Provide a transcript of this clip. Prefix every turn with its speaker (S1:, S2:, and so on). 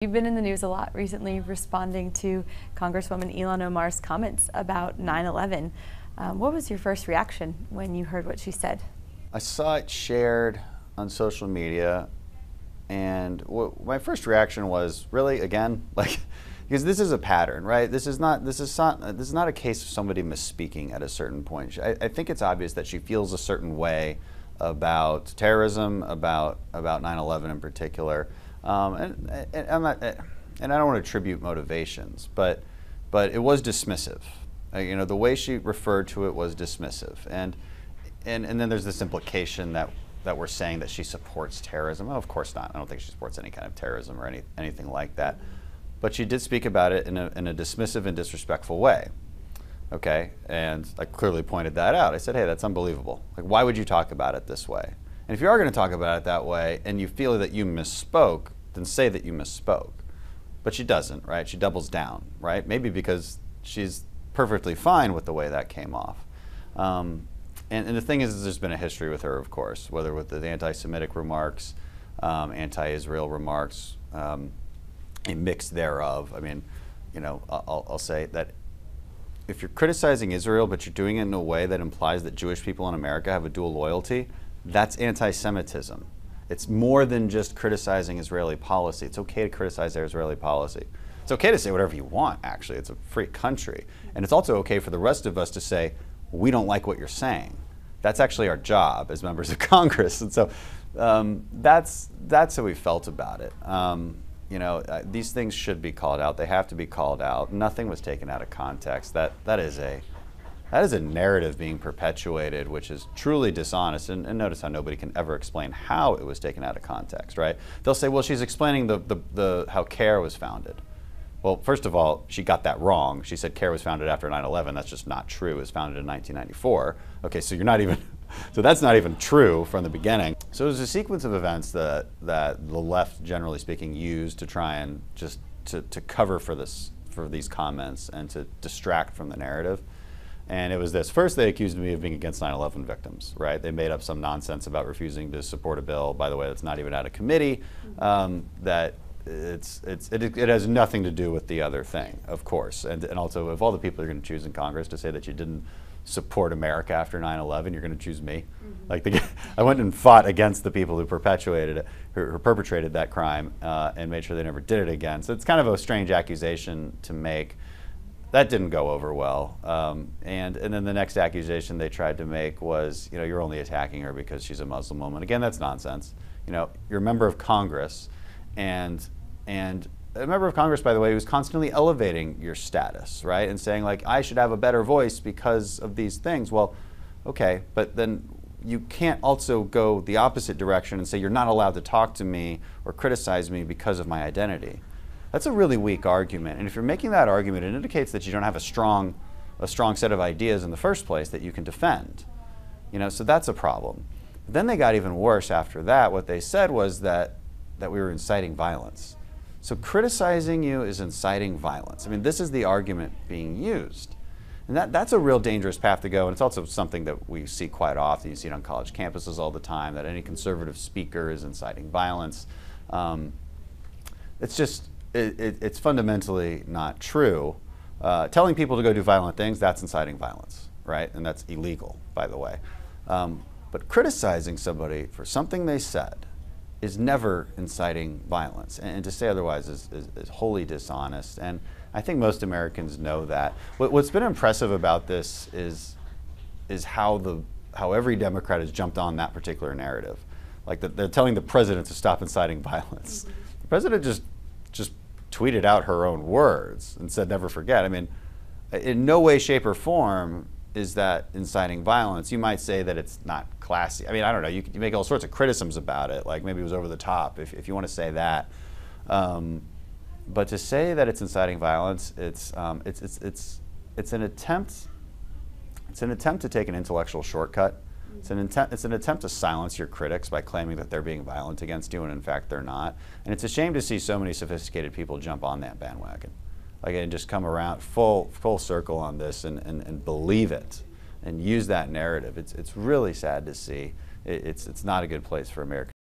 S1: You've been in the news a lot recently responding to Congresswoman Ilhan Omar's comments about 9/11. What was your first reaction when you heard what she said?
S2: I saw it shared on social media, and my first reaction was, really, again, like, because this is a pattern, right? This is not a case of somebody misspeaking at a certain point. I think it's obvious that she feels a certain way about terrorism, about 9/11 in particular. And I don't want to attribute motivations, but it was dismissive. You know, the way she referred to it was dismissive, and then there's this implication that we're saying that she supports terrorism. Oh, of course not. I don't think she supports any kind of terrorism or anything like that. But she did speak about it in a dismissive and disrespectful way. Okay, and I clearly pointed that out. I said, hey, that's unbelievable. Like, why would you talk about it this way? And if you are going to talk about it that way and you feel that you misspoke, then say that you misspoke. But she doesn't, right? She doubles down, right? Maybe because she's perfectly fine with the way that came off. And the thing is, there's been a history with her, of course, whether with the anti-Semitic remarks, anti-Israel remarks, a mix thereof. I mean, you know, I'll say that if you're criticizing Israel, but you're doing it in a way that implies that Jewish people in America have a dual loyalty, that's anti-Semitism. It's more than just criticizing Israeli policy. It's okay to criticize their Israeli policy. It's okay to say whatever you want, actually. It's a free country. And it's also okay for the rest of us to say, we don't like what you're saying. That's actually our job as members of Congress. And so that's how we felt about it. You know, these things should be called out. They have to be called out. Nothing was taken out of context. That is a narrative being perpetuated, which is truly dishonest. And notice how nobody can ever explain how it was taken out of context, right? They'll say, well, she's explaining how CARE was founded. Well, first of all, she got that wrong. She said CARE was founded after 9/11. That's just not true. It was founded in 1994. Okay, so so that's not even true from the beginning. So it was a sequence of events that the left, generally speaking, used to try and just to cover for these comments and to distract from the narrative. And it was this. First, they accused me of being against 9/11 victims, right? They made up some nonsense about refusing to support a bill, by the way, that's not even out of committee, that it has nothing to do with the other thing, of course. And also, of all the people you're going to choose in Congress to say that you didn't support America after 9/11, you're going to choose me? Like, I went and fought against the people who perpetuated it, who perpetrated that crime, and made sure they never did it again. So it's kind of a strange accusation to make. That didn't go over well. And then the next accusation they tried to make was, you know, you're only attacking her because she's a Muslim woman. Again, that's nonsense. You know, you're a member of Congress, and a member of Congress, by the way, who's constantly elevating your status, right? And saying, like, I should have a better voice because of these things. Well, okay, but then you can't also go the opposite direction and say you're not allowed to talk to me or criticize me because of my identity. That's a really weak argument, and if you're making that argument, it indicates that you don't have a strong set of ideas in the first place that you can defend. You know, so that's a problem. But then they got even worse after that. What they said was that we were inciting violence. So criticizing you is inciting violence. I mean, this is the argument being used. And that's a real dangerous path to go, and it's also something that we see quite often. You see it on college campuses all the time, that any conservative speaker is inciting violence. It's fundamentally not true. Telling people to go do violent things, that's inciting violence, right? And that's illegal, by the way. But criticizing somebody for something they said is never inciting violence. And to say otherwise is wholly dishonest. And I think most Americans know that. What's been impressive about this is how every Democrat has jumped on that particular narrative. Like, they're telling the president to stop inciting violence. The president just tweeted out her own words and said, never forget. I mean, in no way, shape, or form is that inciting violence. You might say that it's not classy. I mean, I don't know. You make all sorts of criticisms about it, like maybe it was over the top, if you want to say that. But to say that it's inciting violence, it's an attempt to take an intellectual shortcut. It's an attempt to silence your critics by claiming that they're being violent against you, and in fact they're not. And it's a shame to see so many sophisticated people jump on that bandwagon, like, and just come around full circle on this and believe it and use that narrative. It's really sad to see. It's not a good place for America.